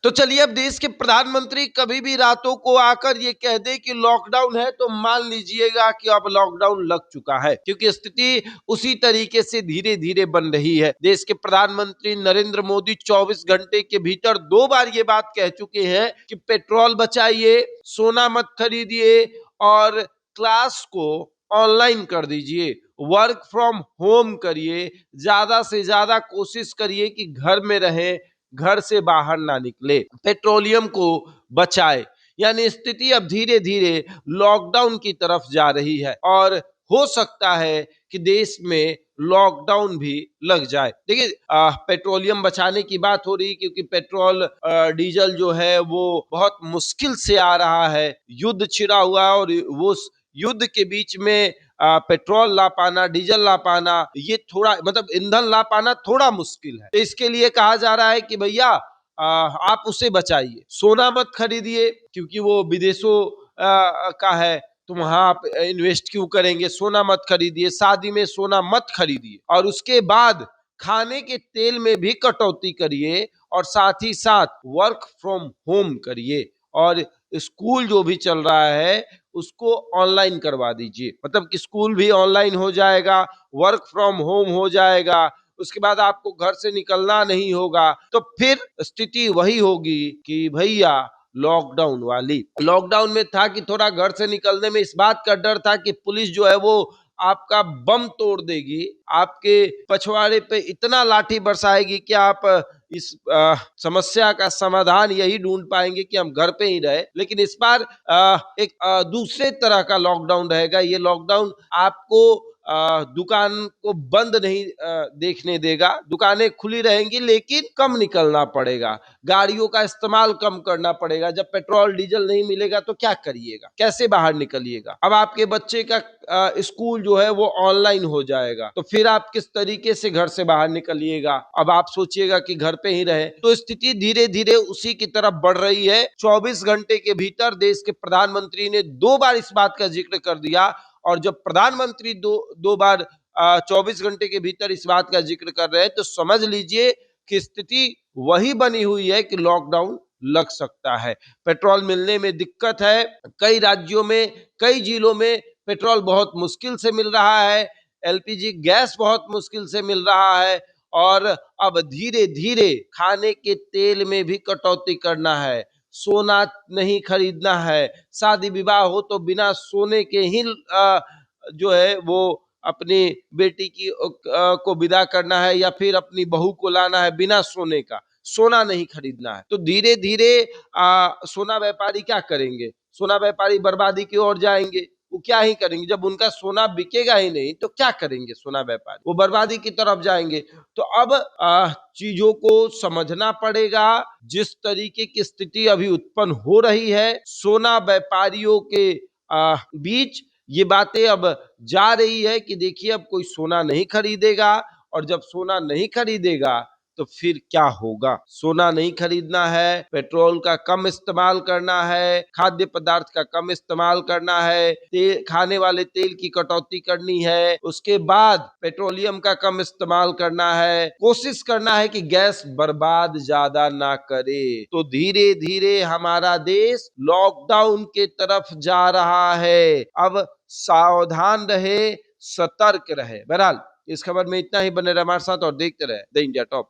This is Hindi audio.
तो चलिए, अब देश के प्रधानमंत्री कभी भी रातों को आकर ये कह दे कि लॉकडाउन है, तो मान लीजिएगा कि अब लॉकडाउन लग चुका है, क्योंकि स्थिति उसी तरीके से धीरे धीरे बन रही है। देश के प्रधानमंत्री नरेंद्र मोदी 24 घंटे के भीतर 2 बार ये बात कह चुके हैं कि पेट्रोल बचाइए, सोना मत खरीदिए और क्लास को ऑनलाइन कर दीजिए, वर्क फ्रॉम होम करिए, ज्यादा से ज्यादा कोशिश करिए कि घर में रहें, घर से बाहर ना निकले, पेट्रोलियम को बचाए। यानी स्थिति अब धीरे धीरे लॉकडाउन की तरफ जा रही है और हो सकता है कि देश में लॉकडाउन भी लग जाए। देखिए, पेट्रोलियम बचाने की बात हो रही, क्योंकि पेट्रोल डीजल जो है वो बहुत मुश्किल से आ रहा है, युद्ध छिड़ा हुआ है और वो युद्ध के बीच में पेट्रोल ला पाना, डीजल ला पाना, ये थोड़ा मतलब ईंधन ला पाना थोड़ा मुश्किल है। तो इसके लिए कहा जा रहा है कि भैया आप उसे बचाइए, सोना मत खरीदिए, क्योंकि वो विदेशों का है, तो वहां आप इन्वेस्ट क्यों करेंगे, सोना मत खरीदिए, शादी में सोना मत खरीदिए, और उसके बाद खाने के तेल में भी कटौती करिए और साथ ही साथ वर्क फ्रॉम होम करिए और स्कूल जो भी चल रहा है उसको ऑनलाइन करवा दीजिए। मतलब कि स्कूल भी ऑनलाइन हो जाएगा, वर्क फ्रॉम होम हो जाएगा, उसके बाद आपको घर से निकलना नहीं होगा। तो फिर स्थिति वही होगी कि भैया लॉकडाउन वाली। लॉकडाउन में था कि थोड़ा घर से निकलने में इस बात का डर था कि पुलिस जो है वो आपका बम तोड़ देगी, आपके पछवाड़े पे इतना लाठी बरसाएगी कि आप इस समस्या का समाधान यही ढूंढ पाएंगे कि हम घर पे ही रहे। लेकिन इस बार एक दूसरे तरह का लॉकडाउन रहेगा। ये लॉकडाउन आपको दुकान को बंद नहीं देखने देगा, दुकानें खुली रहेंगी लेकिन कम निकलना पड़ेगा, गाड़ियों का इस्तेमाल कम करना पड़ेगा। जब पेट्रोल डीजल नहीं मिलेगा तो क्या करिएगा, कैसे बाहर निकलिएगा। अब आपके बच्चे का स्कूल जो है वो ऑनलाइन हो जाएगा, तो फिर आप किस तरीके से घर से बाहर निकलिएगा। अब आप सोचिएगा कि घर पे ही रहे। तो स्थिति धीरे धीरे उसी की तरफ बढ़ रही है। 24 घंटे के भीतर देश के प्रधानमंत्री ने 2 बार इस बात का जिक्र कर दिया, और जब प्रधानमंत्री दो बार 24 घंटे के भीतर इस बात का जिक्र कर रहे हैं, तो समझ लीजिए कि स्थिति वही बनी हुई है कि लॉकडाउन लग सकता है। पेट्रोल मिलने में दिक्कत है, कई राज्यों में, कई जिलों में पेट्रोल बहुत मुश्किल से मिल रहा है, एलपीजी गैस बहुत मुश्किल से मिल रहा है, और अब धीरे धीरे खाने के तेल में भी कटौती करना है, सोना नहीं खरीदना है, शादी विवाह हो तो बिना सोने के ही जो है वो अपनी बेटी की को विदा करना है, या फिर अपनी बहू को लाना है बिना सोने का, सोना नहीं खरीदना है। तो धीरे धीरे सोना व्यापारी क्या करेंगे, सोना व्यापारी बर्बादी की ओर जाएंगे। वो क्या ही करेंगे, जब उनका सोना बिकेगा ही नहीं तो क्या करेंगे सोना व्यापारी, वो बर्बादी की तरफ जाएंगे। तो अब चीजों को समझना पड़ेगा। जिस तरीके की स्थिति अभी उत्पन्न हो रही है, सोना व्यापारियों के बीच ये बातें अब जा रही है कि देखिए अब कोई सोना नहीं खरीदेगा, और जब सोना नहीं खरीदेगा तो फिर क्या होगा। सोना नहीं खरीदना है, पेट्रोल का कम इस्तेमाल करना है, खाद्य पदार्थ का कम इस्तेमाल करना है, खाने वाले तेल की कटौती करनी है, उसके बाद पेट्रोलियम का कम इस्तेमाल करना है, कोशिश करना है कि गैस बर्बाद ज्यादा ना करे। तो धीरे धीरे हमारा देश लॉकडाउन के तरफ जा रहा है। अब सावधान रहे, सतर्क रहे। बहरहाल इस खबर में इतना ही। बने रहे हमारे साथ और देखते रहे द इंडिया टॉप।